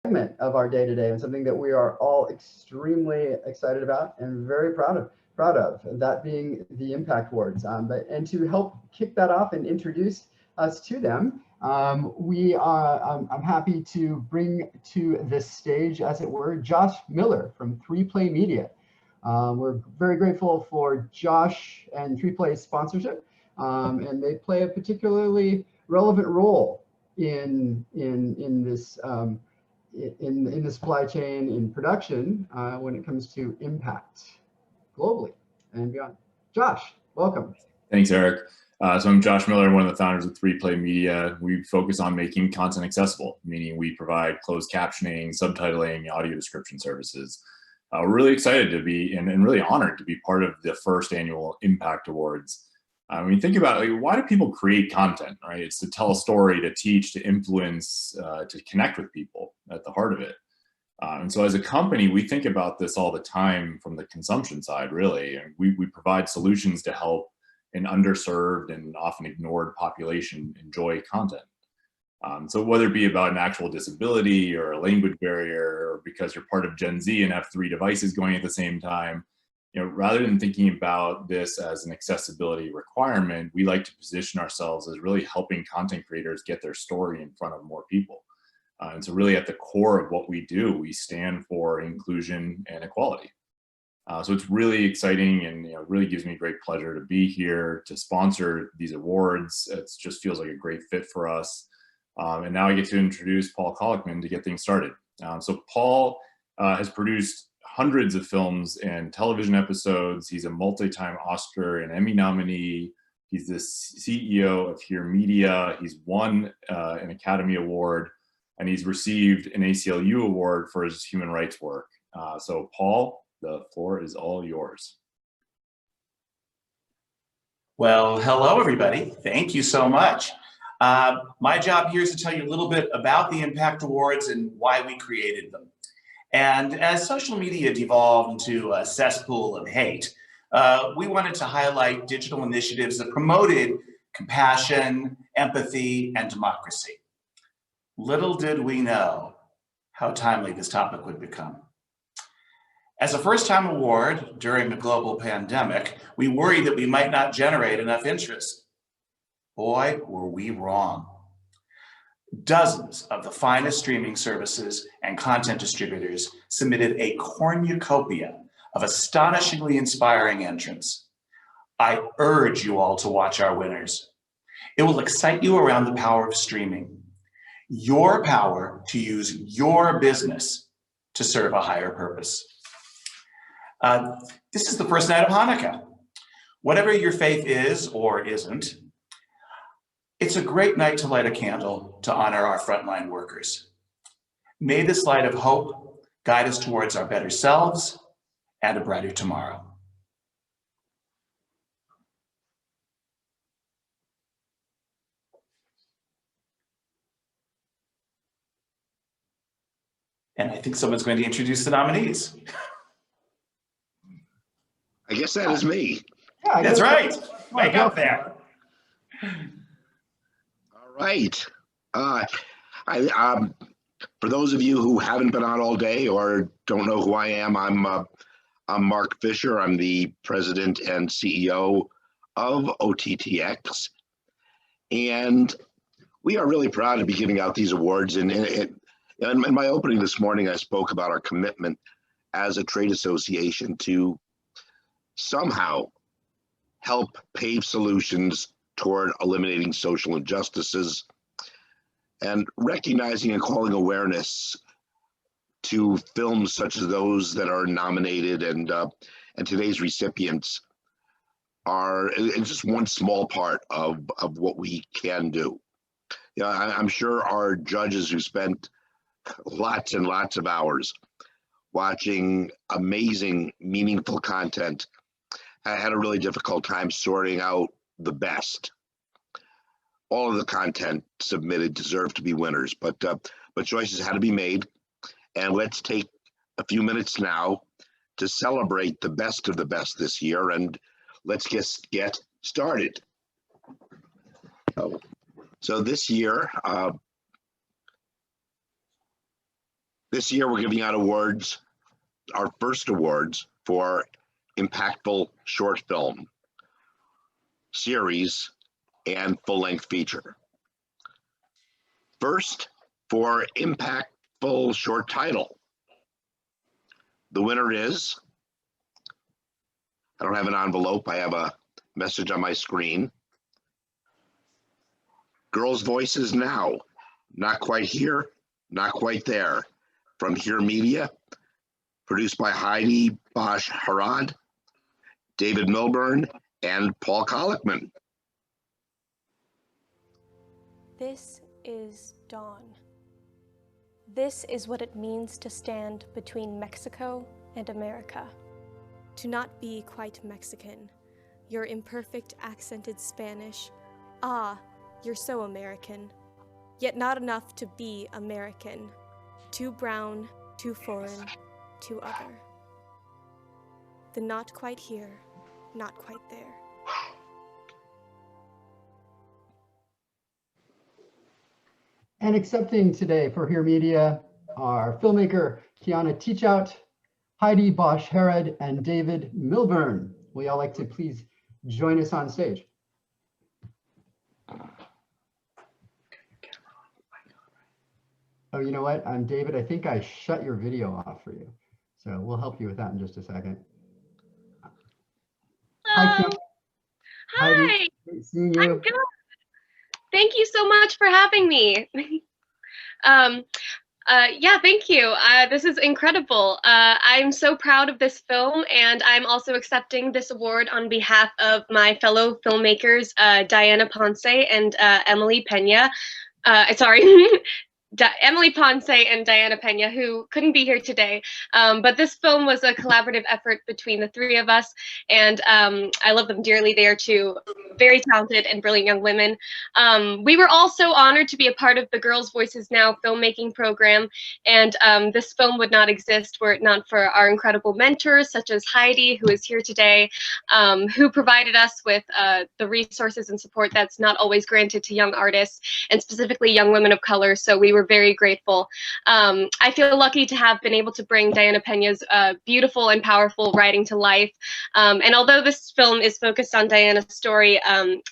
segment of our day-to-day, and something that we are all extremely excited about and very proud of, that being the Impact Awards. And to help kick that off and introduce us to them, I'm happy to bring to this stage, as it were, Josh Miller from 3Play Media. We're very grateful for Josh and 3Play's sponsorship, and they play a particularly relevant role in this in the supply chain, in production, when it comes to impact globally and beyond. Josh, welcome. Thanks, Eric. So I'm Josh Miller, one of the founders of 3Play Media. We focus on making content accessible, meaning we provide closed captioning, subtitling, audio description services. We're really excited to be and really honored to be part of the first annual Impact Awards. When you think about it, like, why do people create content, right? It's to tell a story, to teach, to influence, to connect with people at the heart of it. And so as a company, we think about this all the time from the consumption side, really. And we provide solutions to help an underserved and often ignored population enjoy content. So whether it be about an actual disability or a language barrier, or because you're part of Gen Z and have 3 devices going at the same time, rather than thinking about this as an accessibility requirement, we like to position ourselves as really helping content creators get their story in front of more people. And so really at the core of what we do, we stand for inclusion and equality. So it's really exciting, and it really gives me great pleasure to be here to sponsor these awards. It just feels like a great fit for us. And now I get to introduce Paul Collickman to get things started. So Paul has produced hundreds of films and television episodes. He's a multi-time Oscar and Emmy nominee. He's the CEO of Here Media. He's won an Academy Award, and he's received an ACLU award for his human rights work. So Paul, the floor is all yours. Well, hello, everybody. Thank you so much. My job here is to tell you a little bit about the Impact Awards and why we created them. And as social media devolved into a cesspool of hate, we wanted to highlight digital initiatives that promoted compassion, empathy, and democracy. Little did we know how timely this topic would become. As a first-time award during the global pandemic, we worried that we might not generate enough interest. Boy, were we wrong. Dozens of the finest streaming services and content distributors submitted a cornucopia of astonishingly inspiring entrants. I urge you all to watch our winners. It will excite you around the power of streaming, your power to use your business to serve a higher purpose. This is the first night of Hanukkah. Whatever your faith is or isn't, it's a great night to light a candle to honor our frontline workers. May this light of hope guide us towards our better selves and a brighter tomorrow. And I think someone's going to introduce the nominees. I guess that is me. Yeah, that's right. Wake up there. All right. For those of you who haven't been on all day or don't know who I am, I'm Mark Fisher. I'm the president and CEO of OTT.X. And we are really proud to be giving out these awards. And in my opening this morning, I spoke about our commitment as a trade association to somehow help pave solutions toward eliminating social injustices and recognizing and calling awareness to films such as those that are nominated, and today's recipients are just one small part of what we can do. I'm sure our judges who spent lots and lots of hours watching amazing, meaningful content had a really difficult time sorting out the best. All of the content submitted deserved to be winners, but choices had to be made. And let's take a few minutes now to celebrate the best of the best this year, and let's get started. So this year, This year we're giving out awards, our first awards for impactful short film, series, and full-length feature. First, for impactful short title. The winner is, I don't have an envelope, I have a message on my screen. Girls' Voices Now, Not Quite Here, Not Quite There, from Here Media, produced by Heidi Basharov, David Milburn, and Paul Collickman. This is dawn. This is what it means to stand between Mexico and America. To not be quite Mexican, your imperfect accented Spanish, ah, you're so American, yet not enough to be American, too brown, too foreign, too other. The not quite here, not quite there. And accepting today for Here Media, our filmmaker, Kiana Teachout, Heidi Basharov, and David Milburn. Will y'all like to please join us on stage? Oh, you know what? I'm David. I think I shut your video off for you. So we'll help you with that in just a second. Hi, Kiana. Hi. Heidi, great seeing you. I'm good. Thank you so much for having me. Yeah, thank you. This is incredible. I'm so proud of this film, and I'm also accepting this award on behalf of my fellow filmmakers, Diana Ponce and Emily Pena. Emily Ponce and Diana Pena, who couldn't be here today. But this film was a collaborative effort between the three of us, and I love them dearly. They are two very talented and brilliant young women. We were also honored to be a part of the Girls' Voices Now filmmaking program, and this film would not exist were it not for our incredible mentors, such as Heidi, who is here today, who provided us with the resources and support that's not always granted to young artists, and specifically young women of color. So we were very grateful. I feel lucky to have been able to bring Diana Pena's beautiful and powerful writing to life. And although this film is focused on Diana's story,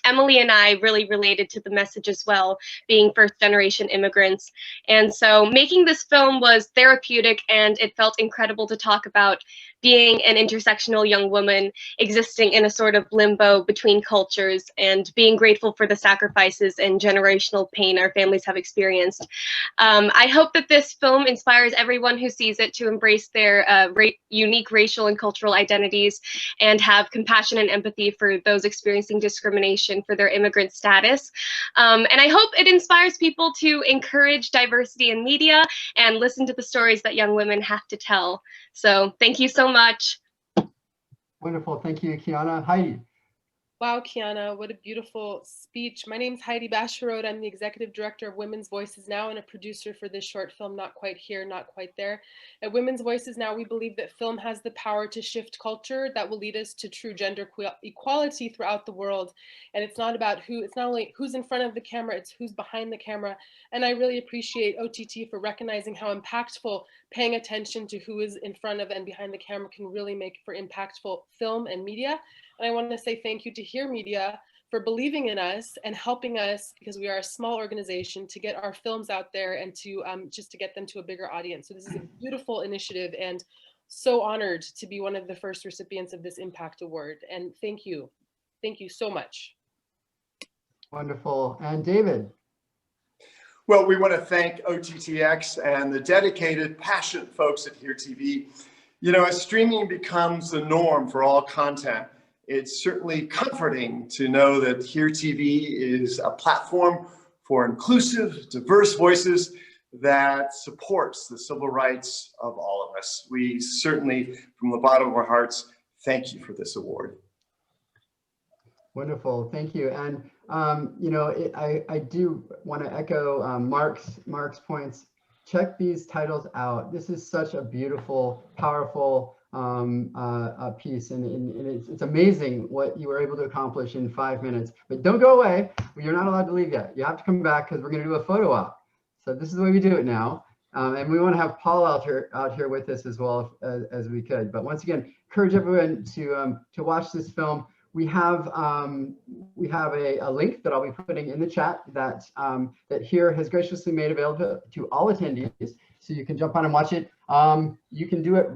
Emily and I really related to the message as well, being first-generation immigrants. And so making this film was therapeutic, and it felt incredible to talk about being an intersectional young woman existing in a sort of limbo between cultures, and being grateful for the sacrifices and generational pain our families have experienced. I hope that this film inspires everyone who sees it to embrace their unique racial and cultural identities, and have compassion and empathy for those experiencing discrimination for their immigrant status. And I hope it inspires people to encourage diversity in media and listen to the stories that young women have to tell. So thank you so much. Wonderful. Thank you, Kiana. Heidi. Wow, Kiana, what a beautiful speech. My name is Heidi Basharov. I'm the executive director of Women's Voices Now and a producer for this short film, Not Quite Here, Not Quite There. At Women's Voices Now, we believe that film has the power to shift culture that will lead us to true gender equality throughout the world. And it's not only who's in front of the camera, it's who's behind the camera. And I really appreciate OTT for recognizing how impactful paying attention to who is in front of and behind the camera can really make for impactful film and media. And I want to say thank you to Here Media for believing in us and helping us, because we are a small organization, to get our films out there and to just to get them to a bigger audience. So this is a beautiful initiative, and so honored to be one of the first recipients of this Impact Award. And thank you. Thank you so much. Wonderful. And David. Well, we want to thank OTT.X and the dedicated, passionate folks at Here TV. You know, as streaming becomes the norm for all content, it's certainly comforting to know that Here TV is a platform for inclusive, diverse voices that supports the civil rights of all of us. We certainly, from the bottom of our hearts, thank you for this award. Wonderful, thank you. And you know, I do want to echo Mark's points. Check these titles out. This is such a beautiful, powerful piece, and it's amazing what you were able to accomplish in 5 minutes. But don't go away. You're not allowed to leave yet. You have to come back because we're going to do a photo op. So this is the way we do it now. And we want to have Paul out here with us as well as we could. But once again, encourage everyone to watch this film. We have a link that I'll be putting in the chat that here has graciously made available to all attendees, so you can jump on and watch it. You can do it.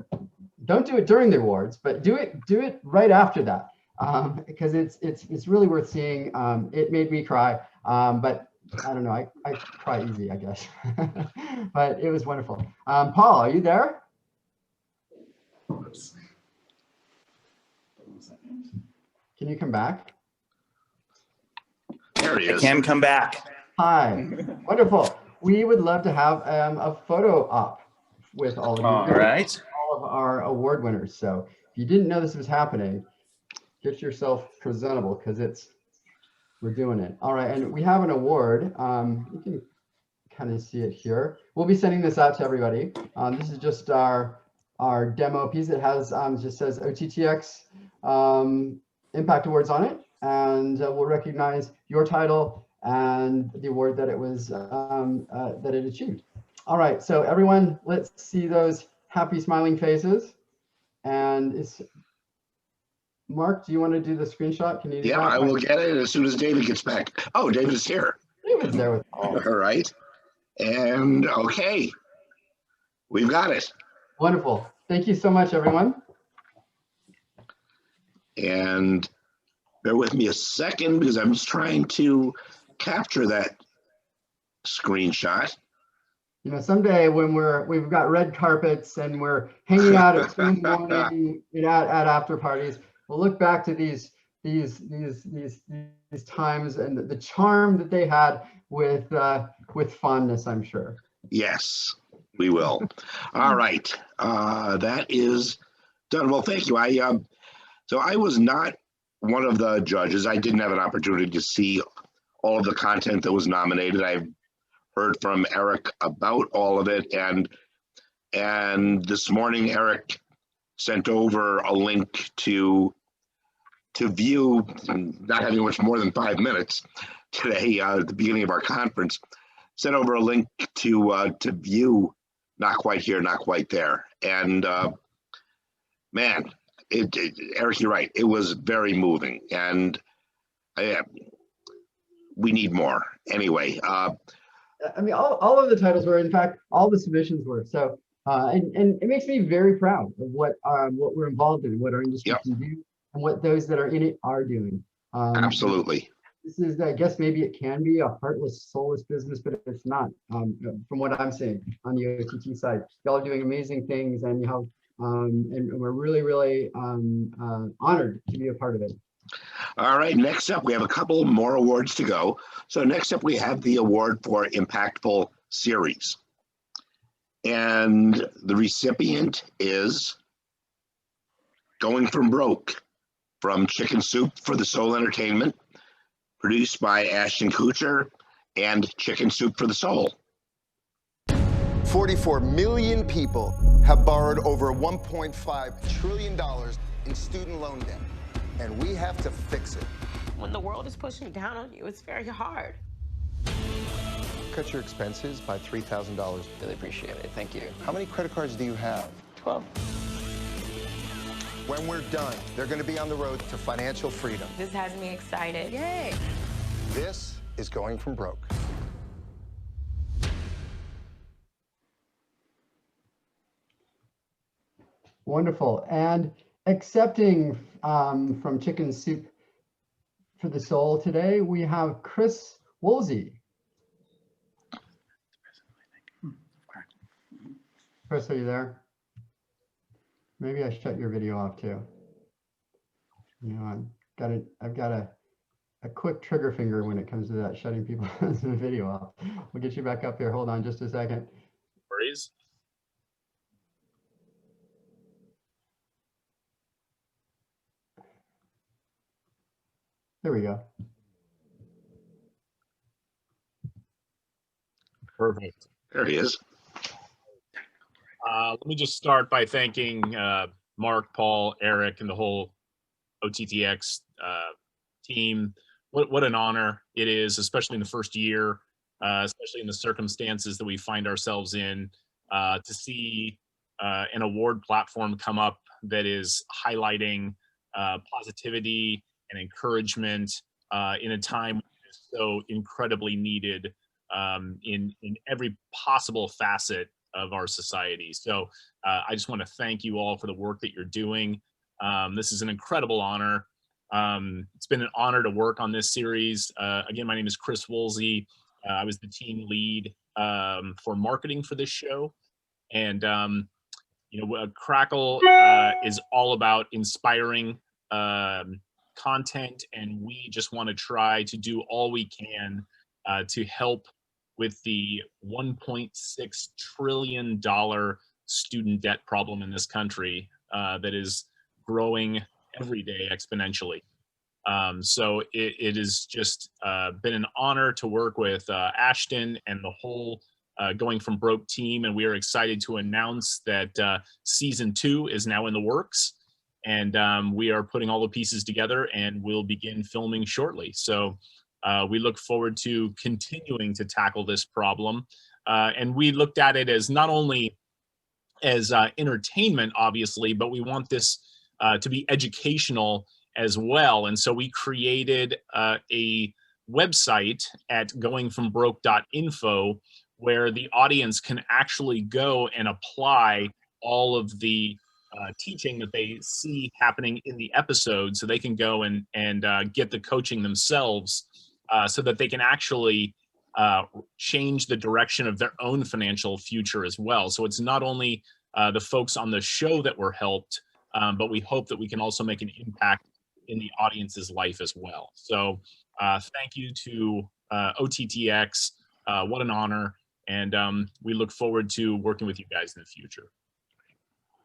Don't do it during the awards, but do it right after that, because it's really worth seeing. It made me cry, but I don't know. I cry easy, I guess. But it was wonderful. Paul, are you there? Oops. Can you come back? There he I is. can come back. Hi. Wonderful. We would love to have a photo op with all of you. All right. All of our award winners. So if you didn't know this was happening, get yourself presentable, because we're doing it. All right, and we have an award. You can kind of see it here. We'll be sending this out to everybody. This is just our demo piece. It has just says OTT.X Impact Awards on it, and we'll recognize your title and the award that it was that it achieved. All right, so everyone, let's see those happy smiling faces. And it's Mark, do you want to do the screenshot? Can you do Yeah, that? I will get it as soon as David gets back. Oh, David is here. David's there with all. All right. And okay, we've got it. Wonderful. Thank you so much, everyone. And bear with me a second, because I'm just trying to capture that screenshot. You know, someday when we've got red carpets and we're hanging out at 2 in the morning at after parties, we'll look back to these times and the charm that they had with fondness, I'm sure. Yes, we will. All right. That is done. Well, thank you. So I was not one of the judges. I didn't have an opportunity to see all of the content that was nominated. I've heard from Eric about all of it, and this morning Eric sent over a link to view, not having much more than 5 minutes today at the beginning of our conference, sent over a link to view Not Quite Here, Not Quite There. And man, Eric, you're right. It was very moving, and we need more. Anyway. I mean, all of the titles were, in fact, all the submissions were. So, and it makes me very proud of what we're involved in, what our industry Yep. can do, and what those that are in it are doing. Absolutely. This is, I guess, maybe it can be a heartless, soulless business, but it's not. From what I'm seeing on the OTT side, y'all are doing amazing things, and you have, and we're really, really honored to be a part of it. All right, next up, we have a couple more awards to go. So next up, we have the award for Impactful Series. And the recipient is Going From Broke, from Chicken Soup for the Soul Entertainment, produced by Ashton Kutcher and Chicken Soup for the Soul. 44 million people have borrowed over $1.5 trillion in student loan debt, and we have to fix it. When the world is pushing down on you, it's very hard. Cut your expenses by $3,000. Really appreciate it. Thank you. How many credit cards do you have? 12. When we're done, they're going to be on the road to financial freedom. This has me excited. Yay! This is Going From Broke. Wonderful. And accepting from Chicken Soup for the Soul today, we have Chris Woolsey. Chris, are you there? Maybe I shut your video off too. You know, I've got a quick trigger finger when it comes to that, shutting people's video off. We'll get you back up here. Hold on just a second. Worries. There we go. Perfect. There he is. Let me just start by thanking Mark, Paul, Eric, and the whole OTT.X team. What an honor it is, especially in the first year, especially in the circumstances that we find ourselves in. to see an award platform come up that is highlighting positivity and encouragement in a time when it is so incredibly needed in every possible facet of our society. So I just want to thank you all for the work that you're doing. This is an incredible honor. It's been an honor to work on this series. Again, my name is Chris Woolsey. I was the team lead for marketing for this show. And, Crackle is all about inspiring content, and we just want to try to do all we can to help with the $1.6 trillion student debt problem in this country that is growing every day exponentially. So it has just been an honor to work with Ashton and the whole Going From Broke team, and we are excited to announce that season 2 is now in the works, and we are putting all the pieces together, and we'll begin filming shortly. So we look forward to continuing to tackle this problem, and we looked at it as not only as entertainment, obviously, but we want this to be educational as well. And so we created a website at goingfrombroke.info where the audience can actually go and apply all of the teaching that they see happening in the episode, so they can go and get the coaching themselves so that they can actually change the direction of their own financial future as well. So it's not only the folks on the show that were helped, but we hope that we can also make an impact in the audience's life as well. So thank you to OTT.X. What an honor. And we look forward to working with you guys in the future.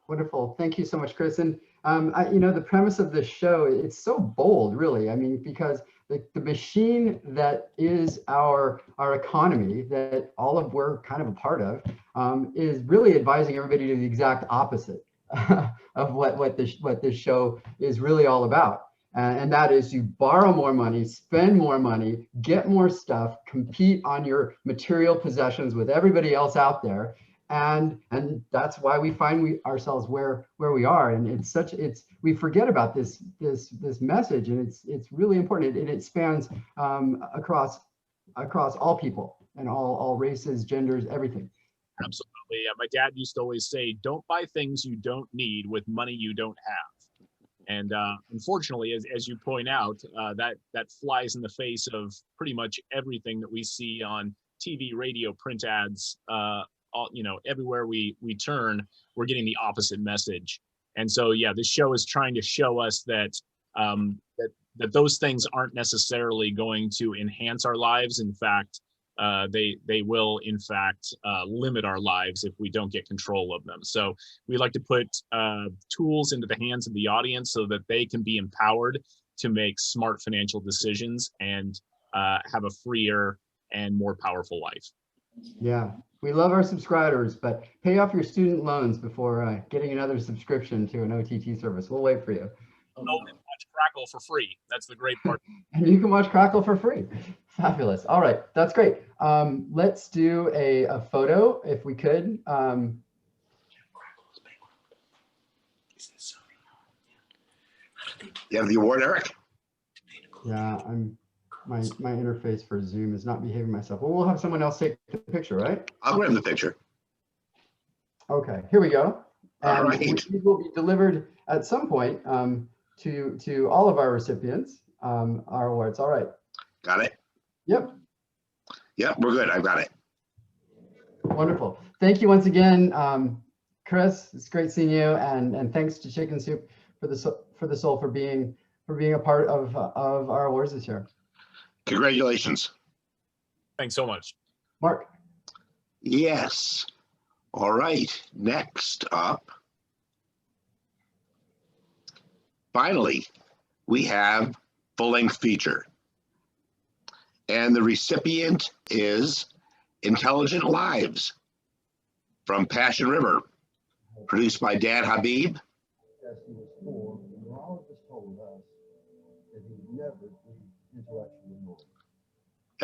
Wonderful. Thank you so much, Chris. And the premise of this show, it's so bold, really. I mean, because the machine that is our economy, that all of we're kind of a part of, is really advising everybody to the exact opposite of what this show is really all about. And that is, you borrow more money, spend more money, get more stuff, compete on your material possessions with everybody else out there. And that's why we find ourselves where we are. And we forget about this message, and it's really important. And it spans across all people and all races, genders, everything. Absolutely. My dad used to always say, don't buy things you don't need with money you don't have. And unfortunately, as you point out, that flies in the face of pretty much everything that we see on TV, radio, print ads. Everywhere we turn, we're getting the opposite message. And so, yeah, this show is trying to show us that that those things aren't necessarily going to enhance our lives. In fact, they will, in fact, limit our lives if we don't get control of them. So we like to put tools into the hands of the audience so that they can be empowered to make smart financial decisions and have a freer and more powerful life. Yeah, we love our subscribers, but pay off your student loans before getting another subscription to an OTT service. We'll wait for you. Watch Crackle for free. That's the great part. And you can watch Crackle for free. Fabulous. All right, that's great. Let's do a photo if we could. You have the award, Eric? Yeah, my interface for Zoom is not behaving myself. Well, we'll have someone else take the picture, right? I'll grab the picture. Okay, here we go. And all right. These will be delivered at some point to all of our recipients, our awards. All right. Got it? Yep. Yep, we're good. I've got it. Wonderful. Thank you once again, Chris. It's great seeing you, and thanks to Chicken Soup for the Soul for being a part of our awards this year. Congratulations. Thanks so much. Mark. Yes. All right. Next up, finally, we have full-length feature. And the recipient is Intelligent Lives from Passion River, produced by Dan Habib.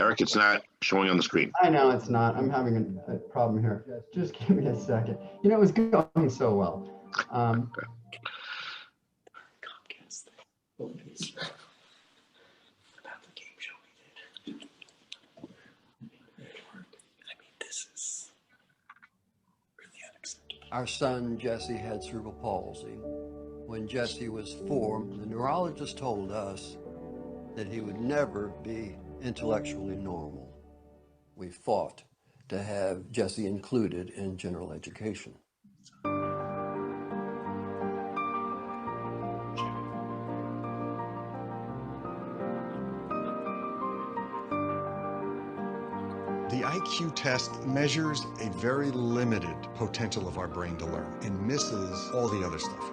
Eric, it's not showing on the screen. I know it's not. I'm having a problem here. Just give me a second. You know, it was going so well. Our son, Jesse, had cerebral palsy. When Jesse was 4, the neurologist told us that he would never be intellectually normal. We fought to have Jesse included in general education. The IQ test measures a very limited potential of our brain to learn and misses all the other stuff.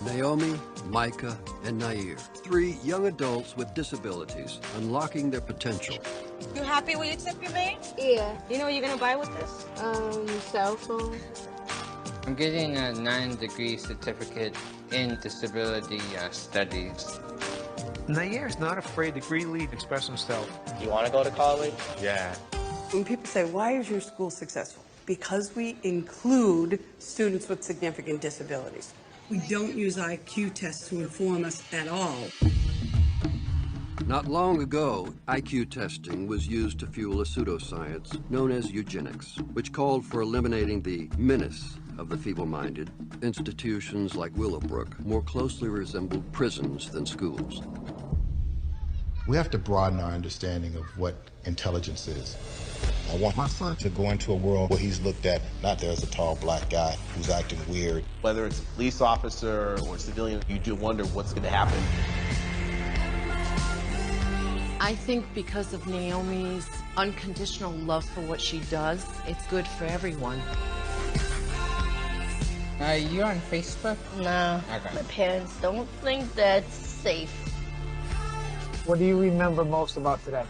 Naomi, Micah, and Nair, 3 young adults with disabilities, unlocking their potential. You happy with your tip you made? Yeah. You know what you're gonna buy with this? Cell phone. I'm getting a 9-degree certificate in disability studies. Nair's not afraid to freely express himself. You want to go to college? Yeah. When people say, why is your school successful? Because we include students with significant disabilities. We don't use IQ tests to inform us at all. Not long ago, IQ testing was used to fuel a pseudoscience known as eugenics, which called for eliminating the menace of the feeble-minded. Institutions like Willowbrook more closely resembled prisons than schools. We have to broaden our understanding of what intelligence is. I want my son to go into a world where he's looked at not there as a tall black guy who's acting weird. Whether it's a police officer or a civilian, you do wonder what's going to happen. I think because of Naomi's unconditional love for what she does, it's good for everyone. Are you on Facebook? No, Okay. my parents don't think that's safe. What do you remember most about today?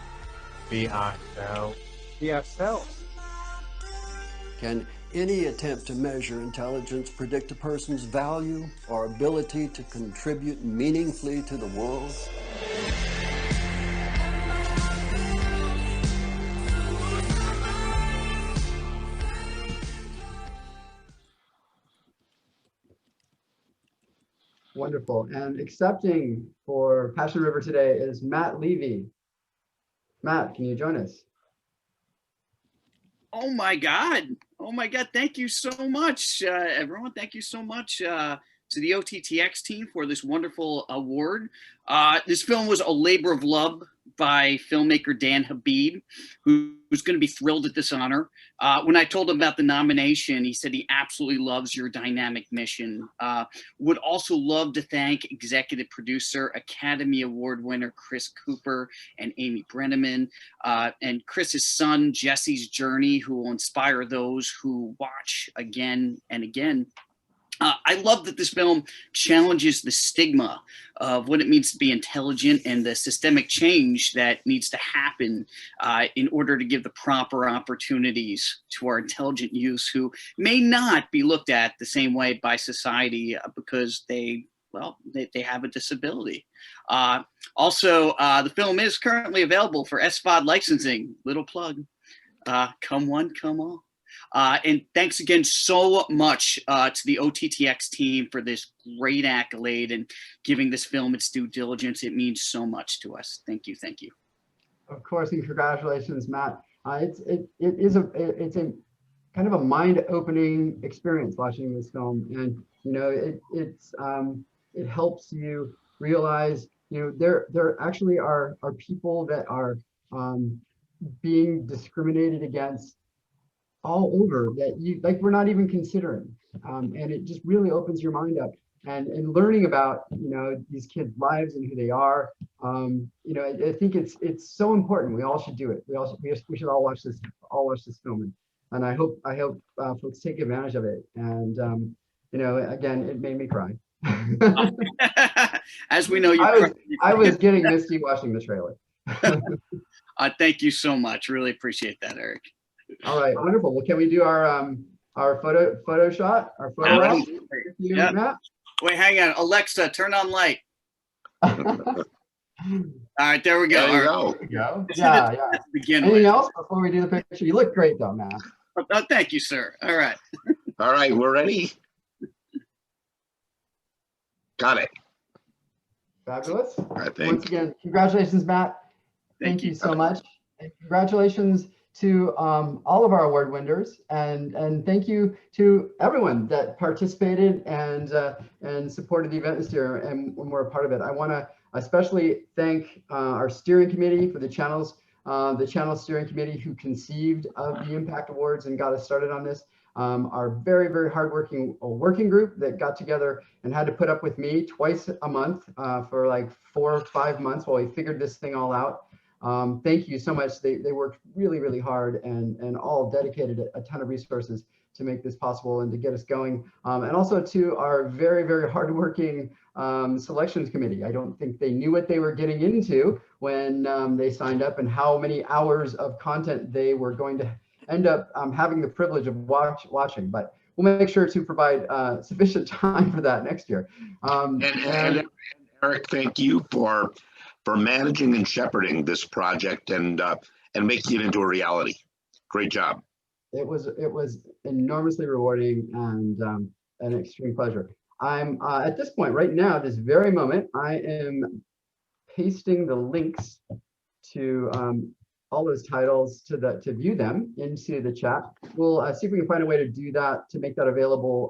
Be ourselves. Be ourselves. Can any attempt to measure intelligence predict a person's value or ability to contribute meaningfully to the world? Wonderful. And accepting for Passion River today is Matt Levy. Matt, can you join us? Oh my God. Oh my God. Thank you so much, everyone. Thank you so much to the OTT.X team for this wonderful award. This film was a labor of love by filmmaker Dan Habib, who's going to be thrilled at this honor. When I told him about the nomination, he said he absolutely loves your dynamic mission. Would also love to thank executive producer, Academy Award winner Chris Cooper and Amy Brenneman, and Chris's son, Jesse's journey, who will inspire those who watch again and again. I love that this film challenges the stigma of what it means to be intelligent and the systemic change that needs to happen in order to give the proper opportunities to our intelligent youth who may not be looked at the same way by society because they have a disability. Also, the film is currently available for SVOD licensing. Little plug. Come one, come all. And thanks again so much to the OTT.X team for this great accolade and giving this film its due diligence. It means so much to us. Thank you. Thank you. Of course, and congratulations, Matt. It's a kind of a mind-opening experience watching this film, and you know it helps you realize there actually are people that are being discriminated against all over that we're not even considering, and it just really opens your mind up and learning about these kids' lives and who they are. I think it's so important. We all should do it. We should all watch this film, and I hope folks take advantage of it. And again, it made me cry. As we know, I was getting misty watching the trailer. Thank you so much. Really appreciate that, Eric. All right, wonderful. Well, can we do our photo shot? Our photo op? Yeah. Wait, hang on. Alexa, turn on light. All right, there we go. There you All go. There you go. Let's Yeah, yeah. begin Anything with. else before we do the picture? You look great though, man. Oh, thank you, sir. All right. All right, we're ready. Got it. Fabulous. I think. Once again, congratulations, Matt. Thank you so much. And congratulations to all of our award winners, and thank you to everyone that participated and supported the event this year and were a part of it. I want to especially thank our steering committee for the channel steering committee who conceived of the Impact Awards and got us started on this. Our very, very hardworking working group that got together and had to put up with me twice a month for like 4 or 5 months while we figured this thing all out. Thank you so much. They worked really, really hard and all dedicated a ton of resources to make this possible and to get us going. And also to our very, very hardworking selections committee. I don't think they knew what they were getting into when they signed up and how many hours of content they were going to end up having the privilege of watching. But we'll make sure to provide sufficient time for that next year. And Eric, thank you for managing and shepherding this project and making it into a reality. Great job. It was enormously rewarding and an extreme pleasure. I'm at this point right now, this very moment, I am pasting the links to all those titles to view them into the chat. We'll see if we can find a way to do that, to make that available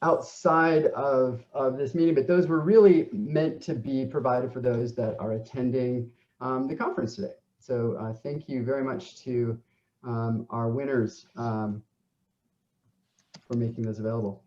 outside of this meeting, but those were really meant to be provided for those that are attending the conference today. So thank you very much to our winners for making those available.